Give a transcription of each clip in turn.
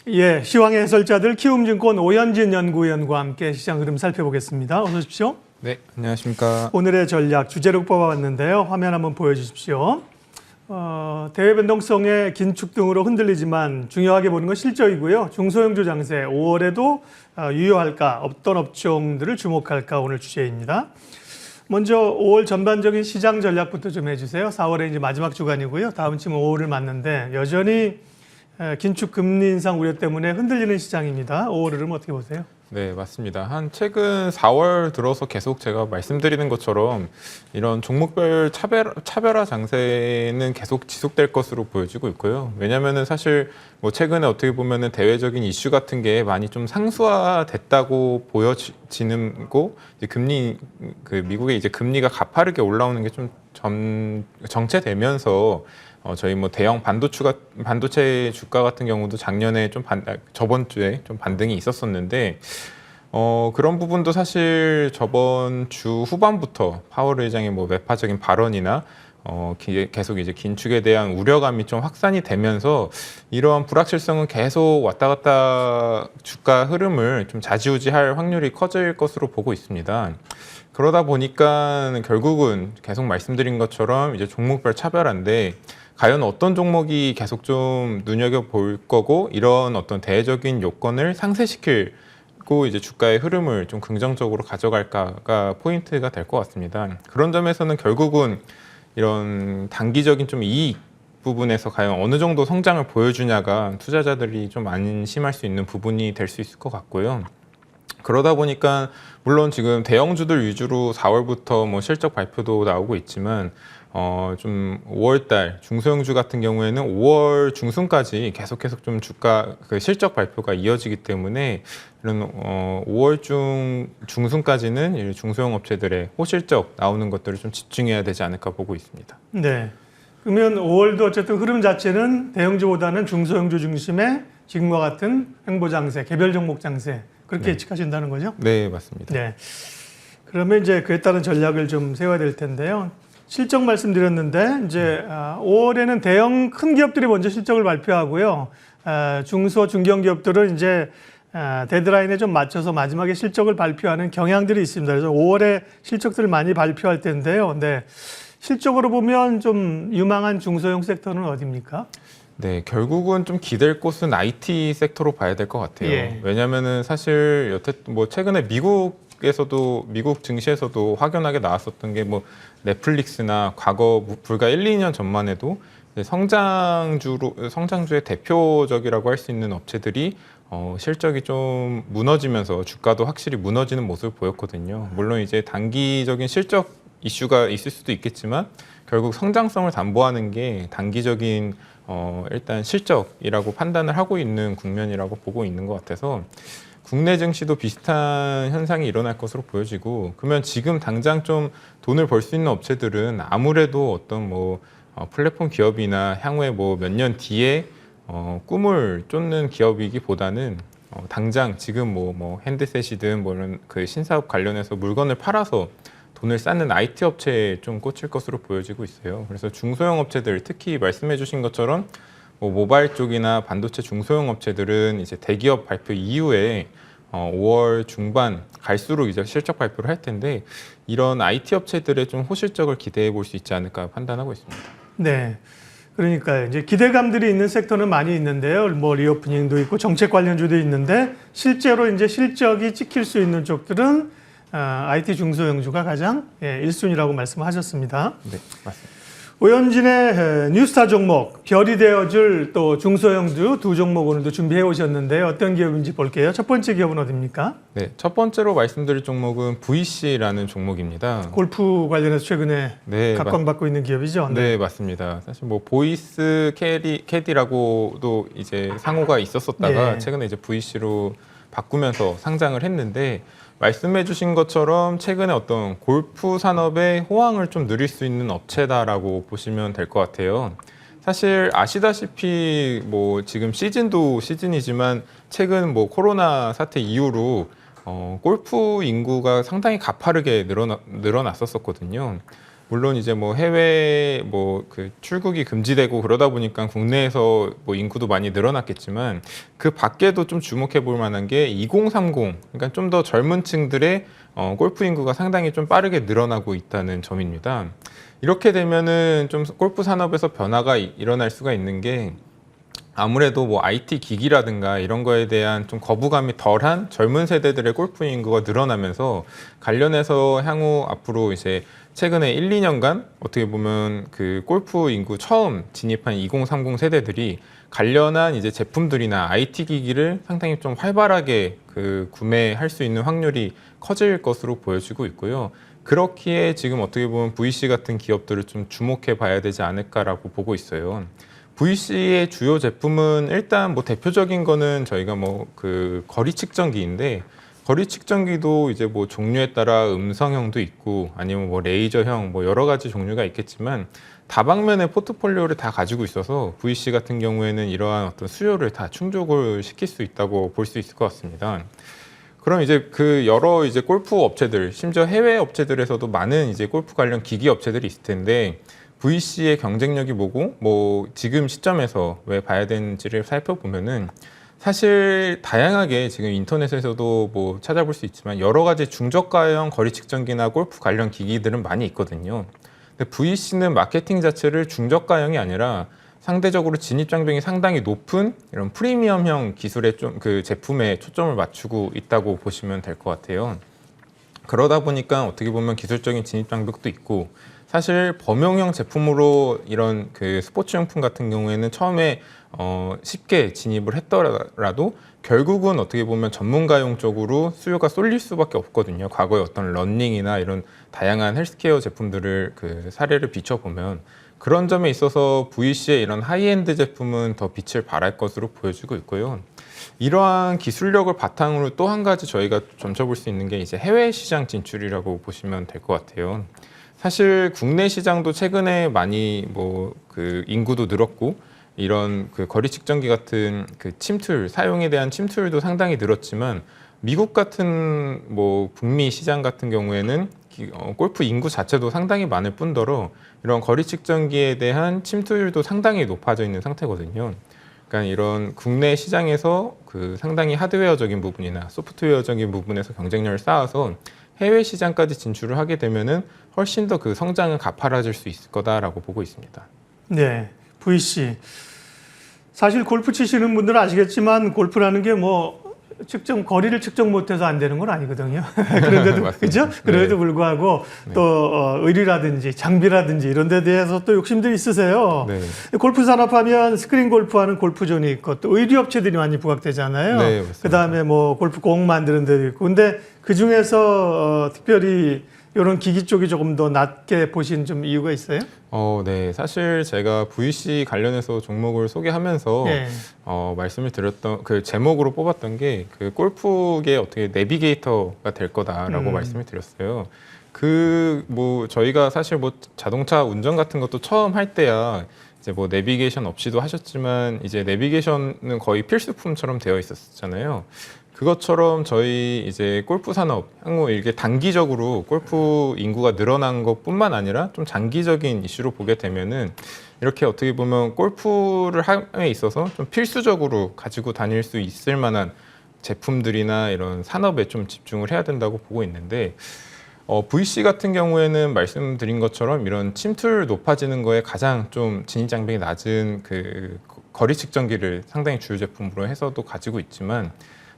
예, 시황의 해설자들 키움증권 오현진 연구위원과 함께 시장 흐름 살펴보겠습니다. 어서 오십시오. 네, 안녕하십니까. 오늘의 전략 주제로 뽑아봤는데요. 화면 한번 보여주십시오. 대외 변동성의 긴축 등으로 흔들리지만 중요하게 보는 건 실적이고요. 중소형주 장세 5월에도 유효할까, 어떤 업종들을 주목할까 오늘 주제입니다. 먼저 5월 전반적인 시장 전략부터 좀 해주세요. 4월에 이제 마지막 주간이고요. 다음 주 5월을 맞는데 여전히 긴축 금리 인상 우려 때문에 흔들리는 시장입니다. 5월 흐름 어떻게 보세요? 네, 맞습니다. 최근 4월 들어서 계속 제가 말씀드리는 것처럼 이런 종목별 차별화 장세는 계속 지속될 것으로 보여지고 있고요. 왜냐하면은 사실 뭐 최근에 어떻게 보면은 대외적인 이슈 같은 게 많이 좀 상수화됐다고 보여지는 거, 이제 미국의 이제 금리가 가파르게 올라오는 게 좀 정체되면서 저희 뭐 대형 반도체 주가 같은 경우도 작년에 저번 주에 좀 반등이 있었었는데, 그런 부분도 사실 저번 주 후반부터 파월 의장의 뭐 매파적인 발언이나, 계속 이제 긴축에 대한 우려감이 좀 확산이 되면서 이러한 불확실성은 계속 왔다 갔다 주가 흐름을 좀 좌지우지할 확률이 커질 것으로 보고 있습니다. 그러다 보니까 결국은 계속 말씀드린 것처럼 이제 종목별 차별화인데, 과연 어떤 종목이 계속 좀 눈여겨볼 거고 이런 어떤 대외적인 요건을 상쇄시키고 이제 주가의 흐름을 좀 긍정적으로 가져갈까가 포인트가 될 것 같습니다. 그런 점에서는 결국은 이런 단기적인 좀 이익 부분에서 과연 어느 정도 성장을 보여주냐가 투자자들이 좀 안심할 수 있는 부분이 될 수 있을 것 같고요. 그러다 보니까 물론 지금 대형주들 위주로 4월부터 뭐 실적 발표도 나오고 있지만 좀 5월달 중소형주 같은 경우에는 5월 중순까지 계속 좀 주가 실적 발표가 이어지기 때문에 이런 5월 중순까지는 중소형 업체들의 호실적 나오는 것들을 좀 집중해야 되지 않을까 보고 있습니다. 네. 그러면 5월도 어쨌든 흐름 자체는 대형주보다는 중소형주 중심의 지금과 같은 횡보 장세, 개별 종목 장세 그렇게 예측하신다는 거죠? 네, 맞습니다. 네. 그러면 이제 그에 따른 전략을 좀 세워야 될 텐데요. 실적 말씀드렸는데 이제 5월에는 대형 큰 기업들이 먼저 실적을 발표하고요. 중소 중견 기업들은 이제 데드라인에 좀 맞춰서 마지막에 실적을 발표하는 경향들이 있습니다. 그래서 5월에 실적들을 많이 발표할 텐데요. 네. 실적으로 보면 좀 유망한 중소형 섹터는 어디입니까? 네, 결국은 좀 기댈 곳은 IT 섹터로 봐야 될 것 같아요. 예. 왜냐하면은 사실 여태 뭐 최근에 미국 증시에서도 확연하게 나왔었던 게 뭐 넷플릭스나 과거 불과 1, 2년 전만 해도 성장주의 대표적이라고 할 수 있는 업체들이 실적이 좀 무너지면서 주가도 확실히 무너지는 모습을 보였거든요. 물론 이제 단기적인 실적 이슈가 있을 수도 있겠지만 결국 성장성을 담보하는 게 단기적인 일단 실적이라고 판단을 하고 있는 국면이라고 보고 있는 것 같아서 국내 증시도 비슷한 현상이 일어날 것으로 보여지고, 그러면 지금 당장 좀 돈을 벌 수 있는 업체들은 아무래도 어떤 뭐 플랫폼 기업이나 향후에 뭐 몇 년 뒤에 꿈을 쫓는 기업이기보다는 당장 지금 뭐 핸드셋이든 뭐 이런 그 신사업 관련해서 물건을 팔아서 돈을 쌓는 IT 업체에 좀 꽂힐 것으로 보여지고 있어요. 그래서 중소형 업체들, 특히 말씀해 주신 것처럼 뭐 모바일 쪽이나 반도체 중소형 업체들은 이제 대기업 발표 이후에 5월 중반 갈수록 이제 실적 발표를 할 텐데, 이런 IT 업체들의 좀 호실적을 기대해 볼 수 있지 않을까 판단하고 있습니다. 네. 그러니까 이제 기대감들이 있는 sek터는 많이 있는데요. 뭐 리오프닝도 있고 정책 관련주도 있는데 실제로 이제 실적이 찍힐 수 있는 쪽들은 IT 중소형주가 가장 1순위라고 말씀하셨습니다. 네, 맞습니다. 오현진의 뉴스타 종목, 별이 되어줄 또 중소형주 두 종목 오늘도 준비해 오셨는데 어떤 기업인지 볼게요. 첫 번째 기업은 어디입니까? 네, 첫 번째로 말씀드릴 종목은 VC라는 종목입니다. 골프 관련해서 최근에 각광받고 있는 기업이죠? 네, 맞습니다. 사실 뭐 보이스 캐디라고도 이제 상호가 있었었다가 최근에 이제 VC로 바꾸면서 상장을 했는데, 말씀해 주신 것처럼 최근에 어떤 골프 산업의 호황을 좀 누릴 수 있는 업체다라고 보시면 될 것 같아요. 사실 아시다시피 뭐 지금 시즌도 시즌이지만 최근 뭐 코로나 사태 이후로 골프 인구가 상당히 가파르게 늘어났었거든요. 물론 이제 뭐 해외 뭐 그 출국이 금지되고 그러다 보니까 국내에서 뭐 인구도 많이 늘어났겠지만 그 밖에도 좀 주목해 볼 만한 게 2030, 그러니까 좀 더 젊은 층들의 골프 인구가 상당히 좀 빠르게 늘어나고 있다는 점입니다. 이렇게 되면은 좀 골프 산업에서 변화가 일어날 수가 있는 게 아무래도 뭐 IT 기기라든가 이런 거에 대한 좀 거부감이 덜한 젊은 세대들의 골프 인구가 늘어나면서 관련해서 향후 앞으로 이제 최근에 1, 2년간 어떻게 보면 그 골프 인구 처음 진입한 2030 세대들이 관련한 이제 제품들이나 IT 기기를 상당히 좀 활발하게 그 구매할 수 있는 확률이 커질 것으로 보여지고 있고요. 그렇기에 지금 어떻게 보면 VC 같은 기업들을 좀 주목해 봐야 되지 않을까라고 보고 있어요. VC의 주요 제품은 일단 뭐 대표적인 거는 저희가 뭐 그 거리 측정기인데, 거리 측정기도 이제 뭐 종류에 따라 음성형도 있고 아니면 뭐 레이저형 뭐 여러 가지 종류가 있겠지만 다방면의 포트폴리오를 다 가지고 있어서 VC 같은 경우에는 이러한 어떤 수요를 다 충족을 시킬 수 있다고 볼 수 있을 것 같습니다. 그럼 이제 그 여러 이제 골프 업체들, 심지어 해외 업체들에서도 많은 이제 골프 관련 기기 업체들이 있을 텐데 VC의 경쟁력이 뭐고 뭐 지금 시점에서 왜 봐야 되는지를 살펴보면은 사실 다양하게 지금 인터넷에서도 뭐 찾아볼 수 있지만 여러 가지 중저가형 거리 측정기나 골프 관련 기기들은 많이 있거든요. 근데 VC는 마케팅 자체를 중저가형이 아니라 상대적으로 진입 장벽이 상당히 높은 이런 프리미엄형 기술의 좀 그 제품에 초점을 맞추고 있다고 보시면 될 것 같아요. 그러다 보니까 어떻게 보면 기술적인 진입 장벽도 있고, 사실 범용형 제품으로 이런 그 스포츠용품 같은 경우에는 처음에 쉽게 진입을 했더라도 결국은 어떻게 보면 전문가용 쪽으로 수요가 쏠릴 수밖에 없거든요. 과거에 어떤 러닝이나 이런 다양한 헬스케어 제품들을 그 사례를 비춰보면 그런 점에 있어서 VC의 이런 하이엔드 제품은 더 빛을 발할 것으로 보여지고 있고요. 이러한 기술력을 바탕으로 또 한 가지 저희가 점쳐볼 수 있는 게 이제 해외 시장 진출이라고 보시면 될 것 같아요. 사실 국내 시장도 최근에 많이 뭐 그 인구도 늘었고 이런 그 거리 측정기 같은 그 침투율, 사용에 대한 침투율도 상당히 늘었지만 미국 같은 뭐 북미 시장 같은 경우에는 골프 인구 자체도 상당히 많을 뿐더러 이런 거리 측정기에 대한 침투율도 상당히 높아져 있는 상태거든요. 그러니까 이런 국내 시장에서 그 상당히 하드웨어적인 부분이나 소프트웨어적인 부분에서 경쟁력을 쌓아서 해외 시장까지 진출을 하게 되면은 훨씬 더 그 성장은 가파라질 수 있을 거다라고 보고 있습니다. 네, VC. 사실 골프 치시는 분들은 아시겠지만 골프라는 게 뭐 거리를 측정 못해서 안 되는 건 아니거든요. 그런데도 그죠? 그런데도 불구하고 또 의리라든지 장비라든지 이런 데 대해서 또 욕심들이 있으세요. 네. 골프 산업하면 스크린 골프하는 골프존이 있고 또 의류 업체들이 많이 부각되잖아요. 네, 맞습니다. 그다음에 뭐 골프 공 만드는 데도 있고. 근데 그 중에서 특별히 이런 기기 쪽이 조금 더 낮게 보신 좀 이유가 있어요? 네. 사실 제가 VC 관련해서 종목을 소개하면서 네. 말씀을 드렸던 그 제목으로 뽑았던 게 그 골프계 어떻게 내비게이터가 될 거다라고 말씀을 드렸어요. 그 뭐 저희가 사실 뭐 자동차 운전 같은 것도 처음 할 때야 이제 뭐 내비게이션 없이도 하셨지만 이제 내비게이션은 거의 필수품처럼 되어 있었잖아요. 그것처럼 저희 이제 골프 산업 향후 이게 단기적으로 골프 인구가 늘어난 것뿐만 아니라 좀 장기적인 이슈로 보게 되면은 이렇게 어떻게 보면 골프를 함에 있어서 좀 필수적으로 가지고 다닐 수 있을 만한 제품들이나 이런 산업에 좀 집중을 해야 된다고 보고 있는데, VC 같은 경우에는 말씀드린 것처럼 이런 침투율 높아지는 거에 가장 좀 진입 장벽이 낮은 그 거리 측정기를 상당히 주요 제품으로 해서도 가지고 있지만,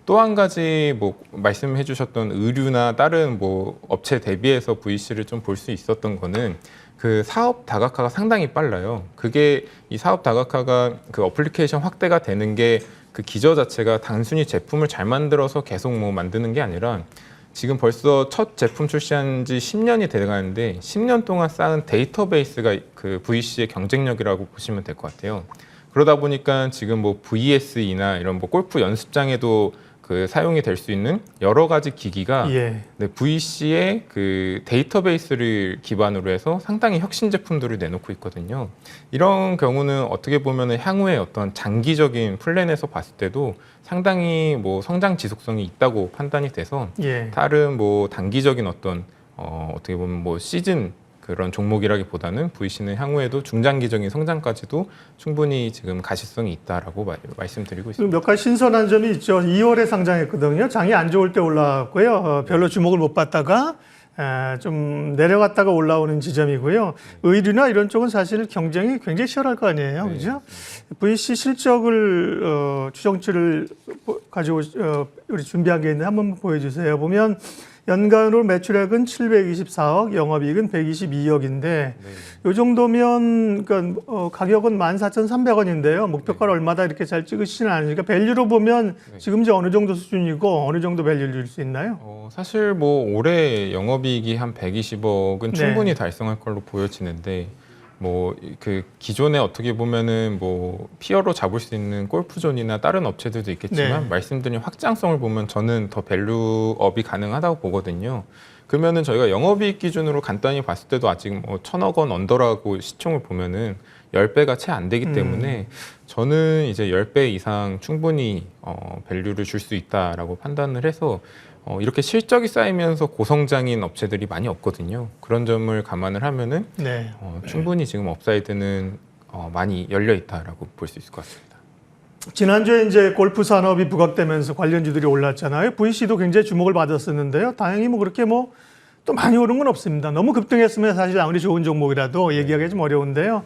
또 한 가지 뭐 말씀해 주셨던 의류나 다른 뭐 업체 대비해서 VC를 좀 볼 수 있었던 거는 그 사업 다각화가 상당히 빨라요. 그게 이 사업 다각화가 그 어플리케이션 확대가 되는 게 그 기저 자체가 단순히 제품을 잘 만들어서 계속 뭐 만드는 게 아니라 지금 벌써 첫 제품 출시한 지 10년이 돼가는데 10년 동안 쌓은 데이터베이스가 그 VC의 경쟁력이라고 보시면 될 것 같아요. 그러다 보니까 지금 뭐 VSE나 이런 뭐 골프 연습장에도 그 사용이 될 수 있는 여러 가지 기기가 예. 네, VC의 그 데이터베이스를 기반으로 해서 상당히 혁신 제품들을 내놓고 있거든요. 이런 경우는 어떻게 보면 향후에 어떤 장기적인 플랜에서 봤을 때도 상당히 뭐 성장 지속성이 있다고 판단이 돼서 예. 다른 뭐 단기적인 어떤 어떻게 보면 뭐 시즌 그런 종목이라기보다는 VC는 향후에도 중장기적인 성장까지도 충분히 지금 가시성이 있다라고 말씀드리고 있습니다. 그리고 몇 가지 신선한 점이 있죠. 2월에 상장했거든요. 장이 안 좋을 때 올라왔고요. 별로 주목을 못 받다가 좀 내려갔다가 올라오는 지점이고요. 의류나 이런 쪽은 사실 경쟁이 굉장히 치열할 거 아니에요, 그죠? VC 실적을 추정치를 가지고 우리 준비한 게 있는데 한번 보여주세요. 보면 연간으로 매출액은 724억, 영업이익은 122억인데 이 정도면 그러니까 가격은 14,300원인데요. 목표가를 얼마다 이렇게 잘 찍으시지는 않으니까 밸류로 보면 지금 이제 어느 정도 수준이고 어느 정도 밸류를 줄 수 있나요? 사실 뭐 올해 영업이익이 한 120억은 충분히 달성할 걸로 보여지는데 뭐 그 기존에 어떻게 보면은 뭐 피어로 잡을 수 있는 골프존이나 다른 업체들도 있겠지만 말씀드린 확장성을 보면 저는 더 밸류업이 가능하다고 보거든요. 그러면은 저희가 영업이익 기준으로 간단히 봤을 때도 아직 뭐 1,000억 원 언더라고 시총을 보면은 10배가 채 안 되기 때문에 저는 이제 10배 이상 충분히 밸류를 줄 수 있다라고 판단을 해서 이렇게 실적이 쌓이면서 고성장인 업체들이 많이 없거든요. 그런 점을 감안을 하면은 충분히 지금 업사이드는 많이 열려 있다라고 볼 수 있을 것 같습니다. 지난주에 이제 골프 산업이 부각되면서 관련주들이 올랐잖아요. VC도 굉장히 주목을 받았었는데요. 다행히 뭐 그렇게 뭐 또 많이 오른 건 없습니다. 너무 급등했으면 사실 아무리 좋은 종목이라도 얘기하기 좀 어려운데요.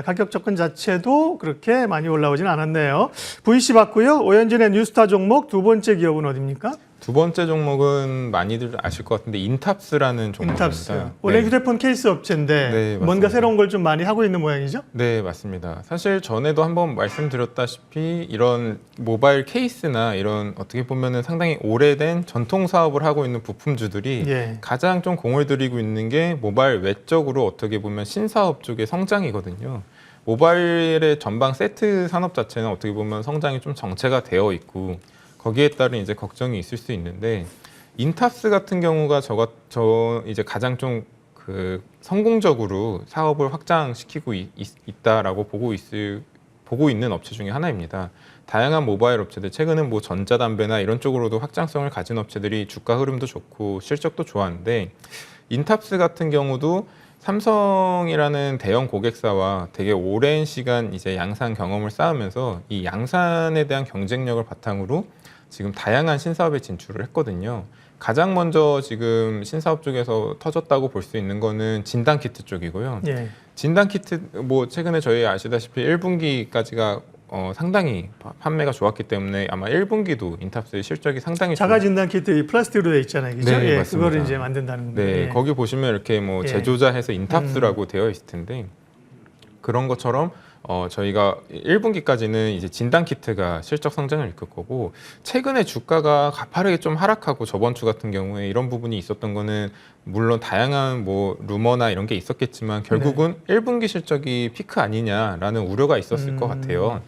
가격 접근 자체도 그렇게 많이 올라오진 않았네요. VC 봤고요. 오현진의 뉴스타 종목 두 번째 기업은 어디입니까? 두 번째 종목은 많이들 아실 것 같은데 인탑스라는 종목입니다. 인탑스. 원래 휴대폰 케이스 업체인데 뭔가 새로운 걸 좀 많이 하고 있는 모양이죠? 네, 맞습니다. 사실 전에도 한번 말씀드렸다시피 이런 모바일 케이스나 이런 어떻게 보면은 상당히 오래된 전통 사업을 하고 있는 부품주들이 가장 좀 공을 들이고 있는 게 모바일 외적으로 어떻게 보면 신사업 쪽의 성장이거든요. 모바일의 전방 세트 산업 자체는 어떻게 보면 성장이 좀 정체가 되어 있고 거기에 따른 이제 걱정이 있을 수 있는데 인탑스 같은 경우가 저 이제 가장 좀 그 성공적으로 사업을 확장시키고 있다라고 보고 있는 업체 중에 하나입니다. 다양한 모바일 업체들 최근은 뭐 전자담배나 이런 쪽으로도 확장성을 가진 업체들이 주가 흐름도 좋고 실적도 좋았는데 인탑스 같은 경우도 삼성이라는 대형 고객사와 되게 오랜 시간 이제 양산 경험을 쌓으면서 이 양산에 대한 경쟁력을 바탕으로 지금 다양한 신사업에 진출을 했거든요. 가장 먼저 지금 신사업 쪽에서 터졌다고 볼 수 있는 거는 진단키트 쪽이고요. 진단키트 뭐 최근에 저희 아시다시피 1분기까지가 상당히 판매가 좋았기 때문에 아마 1분기도 인탑스의 실적이 상당히 자가 진단 키트 플라스틱으로 돼 있잖아요, 그죠? 네, 맞습니다. 그거를 이제 만든다는 거예요. 네, 거기 보시면 이렇게 뭐 제조자해서 인탑스라고 되어 있을 텐데 그런 것처럼 저희가 1분기까지는 이제 진단 키트가 실적 성장을 이끌 거고 최근에 주가가 가파르게 좀 하락하고 저번 주 같은 경우에 이런 부분이 있었던 거는 물론 다양한 뭐 루머나 이런 게 있었겠지만 결국은 1분기 실적이 피크 아니냐라는 우려가 있었을 것 같아요.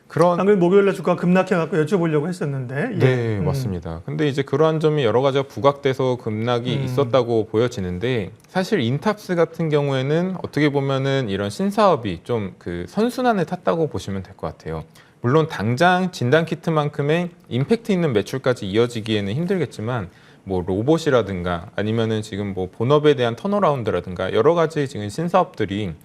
방금 목요일에 주가 급락해갖고 여쭤보려고 했었는데. 네, 맞습니다. 근데 이제 그러한 점이 여러 가지가 부각돼서 급락이 있었다고 보여지는데 사실 인탑스 같은 경우에는 어떻게 보면은 이런 신사업이 좀 그 선순환을 탔다고 보시면 될 것 같아요. 물론 당장 진단 키트만큼의 임팩트 있는 매출까지 이어지기에는 힘들겠지만 뭐 로봇이라든가 아니면은 지금 뭐 본업에 대한 턴어라운드라든가 여러 가지 지금 신사업들이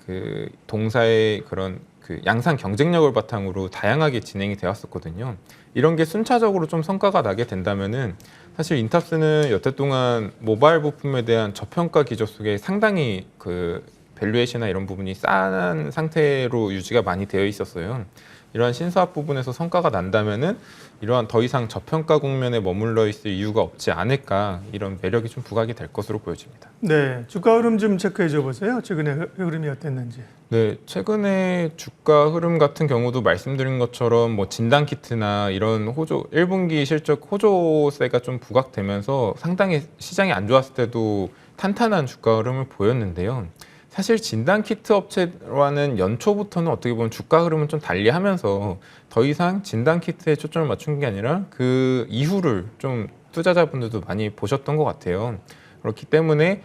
그 동사의 그런 그 양산 경쟁력을 바탕으로 다양하게 진행이 되었었거든요. 이런 게 순차적으로 좀 성과가 나게 된다면은 사실 인탑스는 여태 동안 모바일 부품에 대한 저평가 기조 속에 상당히 그 밸류에이션이나 이런 부분이 싼 상태로 유지가 많이 되어 있었어요. 이러한 신사업 부분에서 성과가 난다면은 이러한 더 이상 저평가 국면에 머물러 있을 이유가 없지 않을까 이런 매력이 좀 부각이 될 것으로 보여집니다. 네, 주가 흐름 좀 체크해 줘 보세요. 최근에 흐름이 어땠는지. 네, 최근에 주가 흐름 같은 경우도 말씀드린 것처럼 뭐 진단 키트나 이런 1분기 실적 호조세가 좀 부각되면서 상당히 시장이 안 좋았을 때도 탄탄한 주가 흐름을 보였는데요. 사실 진단 키트 업체와는 연초부터는 어떻게 보면 주가 흐름은 좀 달리하면서 더 이상 진단 키트에 초점을 맞춘 게 아니라 그 이후를 좀 투자자분들도 많이 보셨던 것 같아요. 그렇기 때문에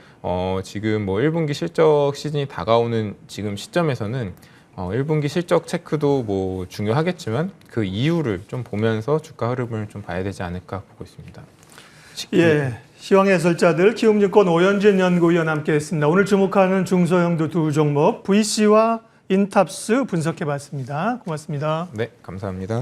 지금 뭐 1분기 실적 시즌이 다가오는 지금 시점에서는 1분기 실적 체크도 뭐 중요하겠지만 그 이유를 좀 보면서 주가 흐름을 좀 봐야 되지 않을까 보고 있습니다. 시황의 해설자들 키움증권 오현진 연구위원 함께했습니다. 오늘 주목하는 중소형도 두 종목 VC와 인탑스 분석해봤습니다. 고맙습니다. 네, 감사합니다.